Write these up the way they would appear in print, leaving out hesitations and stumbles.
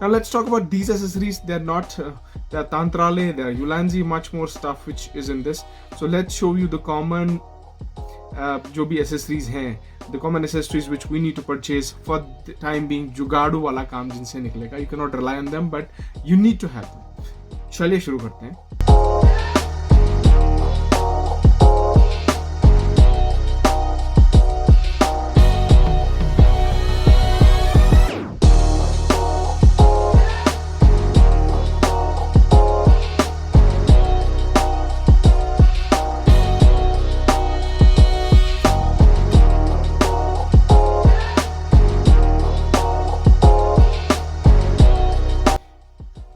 Now let's talk about these accessories. They're not they're Tantrale, they're Ulanzi, much more stuff which is in this. So let's show you the common जो भी accessories हैं, the common accessories which we need to purchase for the time being. जुगाड़ू वाला काम जिनसे निकलेगा, you cannot rely on them, but you need to have them. चलिए शुरू करते हैं.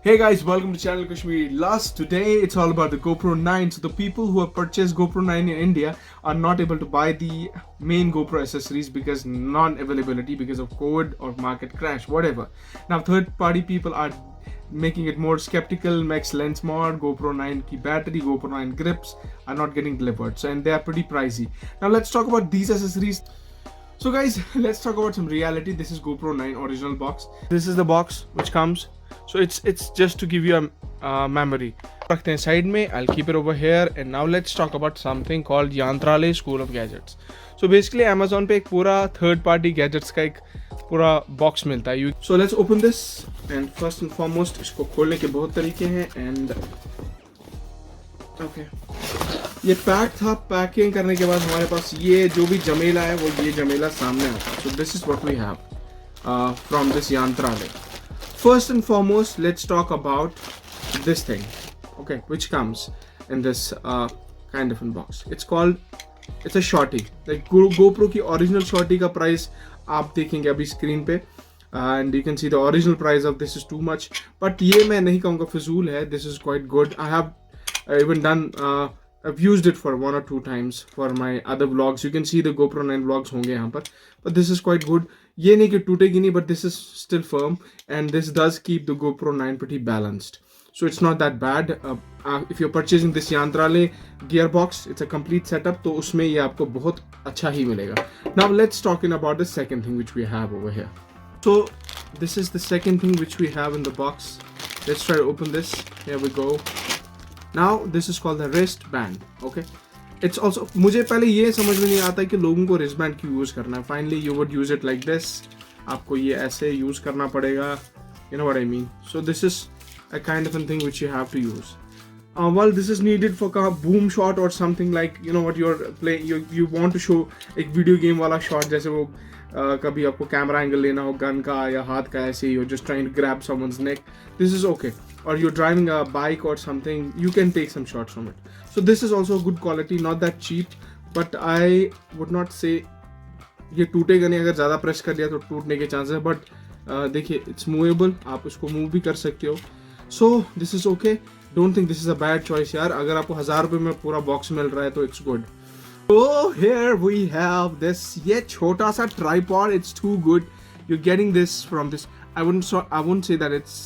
Hey guys, welcome to channel Kashmiri Last. Today it's all about the GoPro 9. So the people who have purchased GoPro 9 in India are not able to buy the main GoPro accessories because non-availability because of COVID or market crash, whatever. Now third-party people are making it more skeptical. Max lens mod, GoPro 9 key battery, GoPro 9 grips are not getting delivered. So and they are pretty pricey. Now let's talk about these accessories. So guys, let's talk about some reality. This is GoPro 9 original box. This is the box which comes. So it's just to give you a memory. रखते हैं side में. I'll keep it over here. And now let's talk about something called Yantrale School of Gadgets. So basically Amazon पे एक पूरा third party gadgets का एक पूरा box मिलता है. So let's open this. And first and foremost इसको खोलने के बहुत तरीके हैं. And okay. ये पैक था. पैकिंग करने के बाद हमारे पास ये जो भी जमेला है वो ये जमेला सामने आता है. So this is what we have from this Yantrale. First and foremost, let's talk about this thing, okay, which comes in this kind of box. It's a shorty. Like GoPro की original shorty का price आप देखेंगे अभी screen पे, and you can see the original price of this is too much. But ये मैं नहीं कहूँगा फिजूल है. This is quite good. I have even done. I've used it for 1 or 2 times for my other vlogs. You can see the GoPro 9 vlogs होंगे यहाँ पर. But this is quite good. ये नहीं कि टूटेगी नहीं, but this is still firm and this does keep the GoPro 9 pretty balanced. So it's not that bad. If you're purchasing this Yantrale gearbox, it's a complete setup. तो उसमें ये आपको बहुत अच्छा ही मिलेगा. Now let's talking about the second thing which we have over here. So this is the second thing which we have in the box. Let's try to open this. Here we go. Now this is called the wristband. Okay. It's also मुझे पहले ये समझ में नहीं आता कि लोगों को wristband क्यों यूज़ करना है. Finally you would use it like this. आपको ये ऐसे यूज़ करना पड़ेगा. You know what I mean. So this is a kind of a thing which you have to use. Well, this is needed for boom shot or something like, you know what, you're playing, you want to show एक video game वाला shot जैसे वो कभी आपको camera angle लेना हो gun का या हाथ का ऐसे ही, you're just trying to grab someone's neck. This is okay. Or you're driving a bike or something, you can take some shots from it. So this is also good quality, not that cheap, but I would not say ये टूटेगा नहीं. अगर ज़्यादा press कर लिया तो टूटने के चांसेस है, बट देखिए it's movable, आप उसको मूव भी कर सकते हो. So this is okay. Don't think this is a bad choice यार. अगर आपको 1000 रुपये में पूरा बॉक्स मिल रहा है तो it's good. So here we have this ये छोटा सा tripod. It's too good. You're getting this from this. I wouldn't say that it's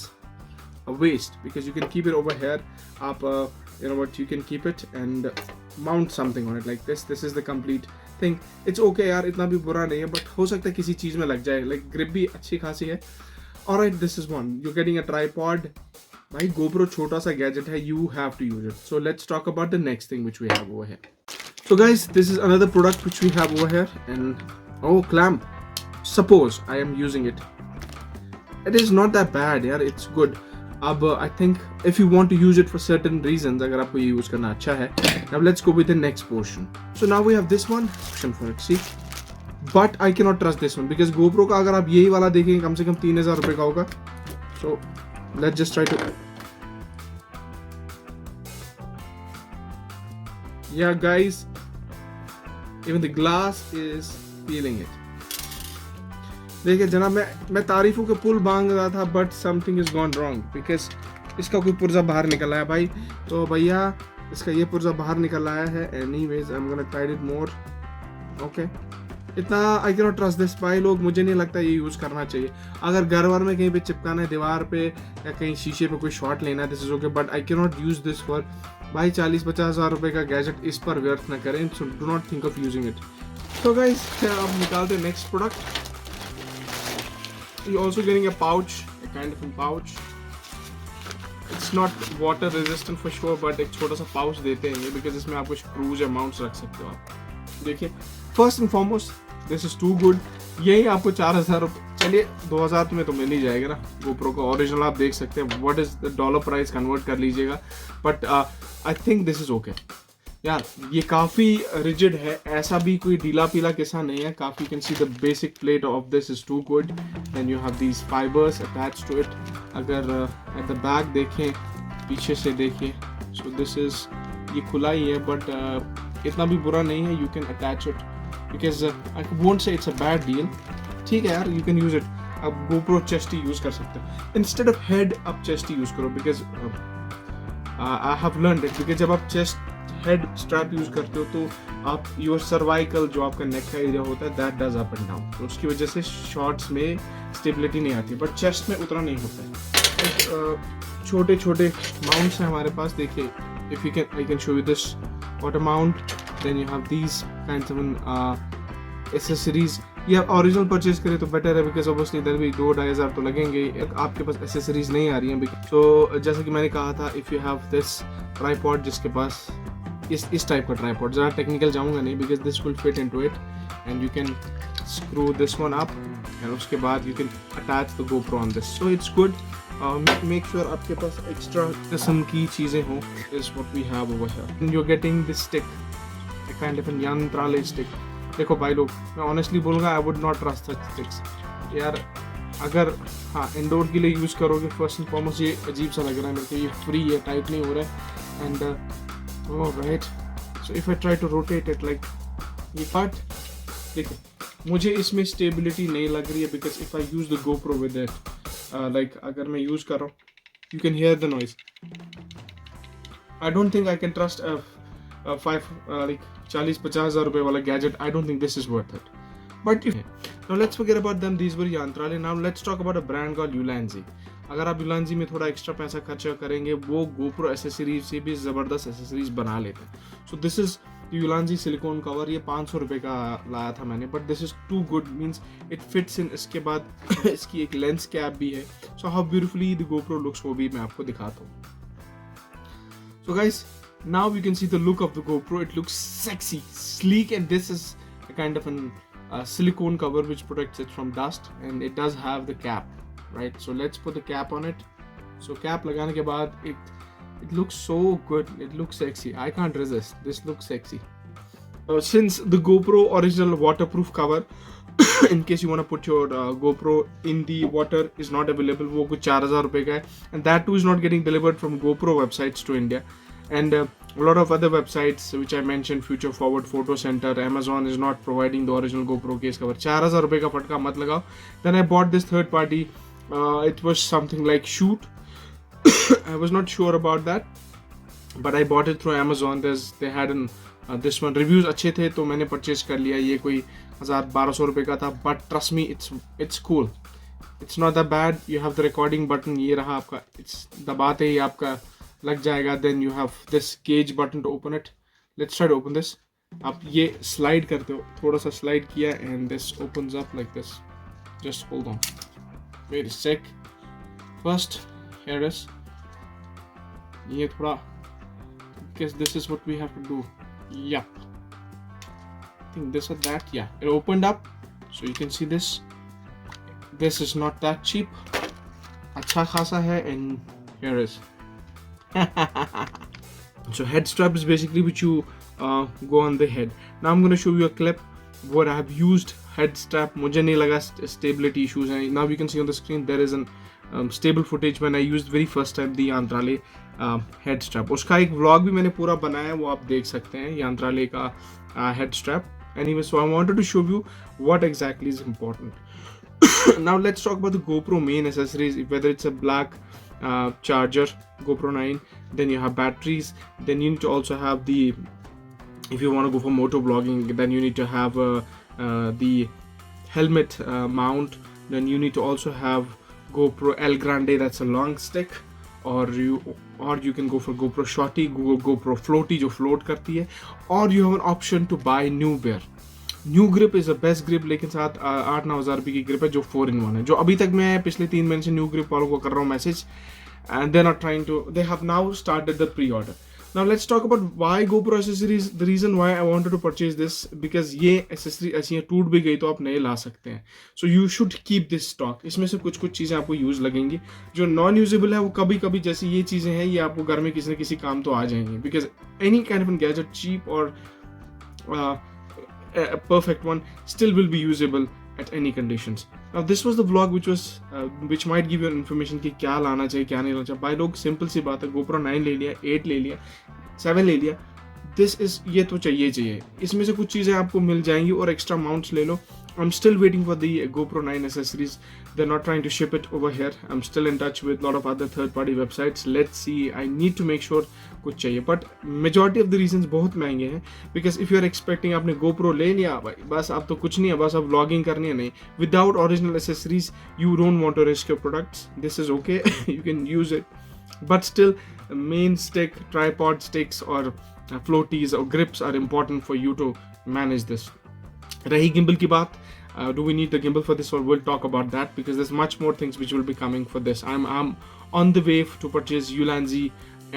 a waste because you can keep it over here. Up, you know what, you can keep it and mount something on it like this. This is the complete thing. It's okay यार, इतना भी बुरा नहीं है, but हो सकता है किसी चीज़ में लग जाए. Like grip भी अच्छी खासी है. Alright, this is one. You're getting a tripod. भाई GoPro छोटा सा gadget है. You have to use it. So let's talk about the next thing which we have over here. So guys, this is another product which we have over here, and oh, clamp. Suppose I am using it. It is not that bad यार. It's good. अब I think if you want to use it for certain reasons, अगर आपको ये use करना अच्छा है. Now let's go with the next portion. So now we have this one. Option for it. See, but I cannot trust this one because GoPro का अगर आप यही वाला देखेंगे कम से कम 3000 रुपये का होगा. So let's just try to. Yeah, guys. Even the glass is feeling it. देखिए जनाब, मैं तारीफों के पुल बांध रहा था, but something is gone wrong because इसका कोई पुर्जा बाहर निकल आया भाई. तो भैया इसका ये पुर्जा बाहर निकल आया है. Anyways I am gonna tight it more. Okay, इतना I can not trust this भाई. लोग, मुझे नहीं लगता ये यूज़ करना चाहिए. अगर घर वर में कहीं पे चिपकाना है दीवार पे या कहीं शीशे पे कोई शॉट लेना है, this is okay, but I can not use this for भाई 40-50 हज़ार रुपये का गैजेट इस पर व्यर्थ ना करें. So do not think of using it. तो गाइस अब निकालते हैं next product. you're also getting a pouch, a kind of a pouch. It's not water resistant for sure, but एक छोटा सा pouch देते हैं ये, because इसमें आप कुछ screws या mounts रख सकते हो आप. देखिए, first and foremost, this is too good. यही आपको 4,000 रुपये, चलिए 2,000 में तो मिल ही जाएगा ना. GoPro का ओरिजिनल आप देख सकते हैं. What is the dollar price, convert कर लीजिएगा. But I think this is okay. यार ये काफ़ी रिजिड है, ऐसा भी कोई ढीला पीला किस्सा नहीं है. काफ़ी you can see the basic plate of this is too good. Then you have these fibers attached to it. अगर at the back देखें, पीछे से देखें, so this is, ये खुला ही है, but इतना भी बुरा नहीं है. You can attach it because I won't say it's a bad deal. ठीक है यार, you can use it. आप GoPro chest ही यूज़ कर सकते हो. Instead of head आप chest ही यूज़ करो, because I have learned it. because जब आप chest हेड स्ट्रैप यूज करते हो तो आप योर सर्वाइकल जो आपका नेक का एरिया होता है that does up and down, तो उसकी वजह से शॉर्ट्स में स्टेबिलिटी नहीं आती, बट चेस्ट में उतना नहीं होता है. छोटे छोटे माउंट्स हैं हमारे पास. देखिए, if you can, I can show you this water mount. Then you have these kinds of accessories. ये आप ओरिजिनल परचेज करें तो बेटर है, बिकॉज ऑब्वियसली इधर भी 2-2.5 हज़ार तो लगेंगे. आपके पास एसेसरीज नहीं आ रही हैं. तो जैसा कि मैंने कहा था, if you have this tripod, जिसके पास इस टाइप का ट्राइपॉड, ज़रा टेक्निकल जाऊँगा नहीं, because this will fit into it and you can screw this one up and उसके बाद you can attach the GoPro on this. So it's good. Make sure आपके पास एक्स्ट्रा किस्म की चीज़ें हों. Is what we have over here. You are getting this stick, a kind of a यंत्रालय stick. देखो भाई लोग, मैं ऑनेस्टली बोलूँगा, I would not trust such sticks यार. अगर हाँ इंडोर के लिए यूज़ करोगे, फर्स्ट एंड फॉरमोस्ट ये अजीब सा लग रहा है मेरे को. ये फ्री है, टाइट नहीं हो रहा है. And right, so if I try to rotate it like ये पार्ट, देखो मुझे इसमें स्टेबिलिटी नहीं लग रही है, because if I use the GoPro with it, like अगर मैं यूज़ कर रहा हूँ, you can hear the noise. I don't think I can trust 40-50 हज़ार रुपये वाला gadget. I don't think this is worth it. But now let's forget about them. These were Yantrale. Now let's talk about a brand called Ulanzi. अगर आप Ulanzi में थोड़ा extra पैसा खर्चा करेंगे, वो GoPro एसेसरीज से भी ज़बरदस्त एसेसरीज बना लेते हैं. So this is Ulanzi silicone cover. ये 500 रुपये का लाया था मैंने, but this is too good. Means it fits in. इसके बाद इसकी एक लेंस कैप भी है. So how beautifully the GoPro looks, वो भी मैं आपको दिखाता हूँ. So guys, now you can see the look of the GoPro. It looks sexy, sleek, and this is a kind of an silicone cover which protects it from dust, and it does have the cap, right? So let's put the cap on it. So cap lagane ke baad it looks so good. It looks sexy. I can't resist. This looks sexy. Since the GoPro original waterproof cover in case you want to put your GoPro in the water is not available, वो कुछ 4,000 रुपये का है, and that too is not getting delivered from GoPro websites to India. And a lot of other websites which I mentioned, Future Forward, Photo Center, Amazon is not providing the original GoPro case cover. 4,000 रुपये का फटका मत लगाओ. Then I bought this third party. It was something like Shoot. I was not sure about that, but I bought it through Amazon. They had this one. Reviews अच्छे थे तो मैंने purchase कर लिया. ये कोई 1,000-1,200 रुपये का था. But trust me, it's cool. It's not that bad. You have the recording button. ये रहा आपका. It's दबाते ही आपका लग जाएगा. Then you have this gauge button to open it. Let's try to open this. आप ये slide करते हो, थोड़ा सा slide किया and this opens up like this. Just hold on. Wait a sec. First, here is. ये थोड़ा, because this is what we have to do. Yup. I think this or that. Yeah, it opened up. So you can see this. This is not that cheap. अच्छा खासा है, and here is. So head strap is basically which you go on the head. Now I'm going to show you a clip where I have used head strap. मुझे नहीं लगा stability issues हैं. Now you can see on the screen there is an stable footage when I used very first time the Yantrale head strap. उसका एक vlog भी मैंने पूरा बनाया है, वो आप देख सकते हैं, Yantrale का head strap. Anyway, so I wanted to show you what exactly is important. Now let's talk about the GoPro main accessories, whether it's a black charger, GoPro 9, then you have batteries, then you need to also have the, if you want to go for moto vlogging, then you need to have the helmet mount, then you need to also have GoPro El Grande, that's a long stick, or you can go for GoPro Shorty, GoPro Floaty जो float करती है, or you have an option to buy New Bear. New grip is the best grip, लेकिन साथ 8-9 हज़ार रुपये की grip है जो 4-in-1 है, जो अभी तक मैं पिछले 3 महीने से न्यू ग्रिप वालों को कर रहा हूँ message, and they're not trying to, they have now started the pre-order. Now let's talk about why GoPro accessories. The reason why I wanted to purchase this, because ये accessory ऐसी हैं, टूट भी गई तो आप नए ला सकते हैं. So you should keep this stock. इसमें से कुछ चीज़ें आपको यूज़ लगेंगी, जो नॉन यूजेबल है वो कभी कभी, जैसे ये चीज़ें हैं, ये आपको घर में किसी न किसी काम तो आ जाएंगी. Because any kind of a gadget, cheap or a perfect one, still will be usable at any conditions. Now this was the vlog which might give you information कि क्या लाना चाहिए क्या नहीं लाना चाहिए. भाई लोग सिंपल सी बात है, GoPro 9 ले लिया, 8 ले लिया, 7 ले लिया, ये तो चाहिए. इसमें से कुछ चीज़ें आपको मिल जाएंगी और एक्स्ट्रा माउंट्स ले लो. I'm still waiting for the GoPro 9 accessories. They're not trying to ship it over here. I'm still in touch with a lot of other third-party websites. Let's see. I need to make sure कुछ चाहिए. But majority of the reasons बहुत महंगे हैं. Because if you're expecting आपने GoPro ले लिया भाई, बस अब तो कुछ नहीं है, बस अब vlogging करनी है, नहीं. Without original accessories, you don't want to risk your products. This is okay. You can use it. But still, main stick, tripod sticks or floaties or grips are important for you to manage this. रही gimbal की बात, do we need the gimbal for this, or we'll talk about that, because there's much more things which will be coming for this. I'm on the way to purchase Ulanzi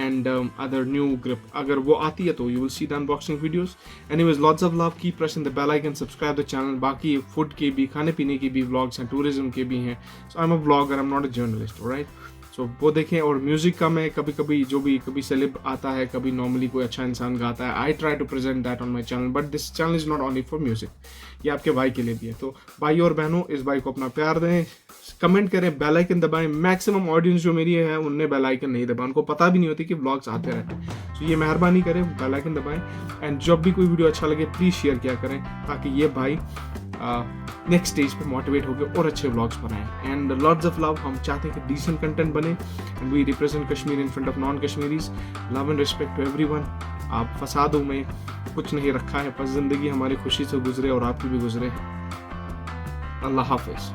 and other new grip. अगर वो आती है तो you will see the unboxing videos. Anyways, lots of love, keep pressing the bell icon, subscribe the channel. बाकी food के भी, खाने पीने के भी vlogs हैं, tourism के भी हैं. So I'm a vlogger, I'm not a journalist, alright? So वो देखें. और म्यूज़िक का मैं कभी कभी सेलिब आता है, कभी नॉर्मली कोई अच्छा इंसान गाता है, I try to present that on my channel, but this channel is not only for music. ये आपके भाई के लिए भी है. तो भाई और बहनों, इस भाई को अपना प्यार दें, कमेंट करें, बेल आइकन दबाएं. मैक्सिमम ऑडियंस जो मेरी है उनने बेल आइकन नहीं दबाया, उनको पता भी नहीं होती कि व्लॉग्स आते रहते हैं. तो ये मेहरबानी करें, बेल आइकन दबाएं. एंड जब भी कोई वीडियो अच्छा लगे प्लीज़ शेयर किया करें, ताकि ये भाई नेक्स्ट स्टेज पे मोटिवेट होकर और अच्छे व्लॉग्स बनाएं. And lots of love. हम चाहते हैं कि डिसेंट कंटेंट बने, and we represent Kashmir in front of non Kashmiris. Love and respect to everyone. आप फसादों में कुछ नहीं रखा है, बस जिंदगी हमारी खुशी से गुजरे और आपकी भी गुजरे. अल्लाह हाफिज़.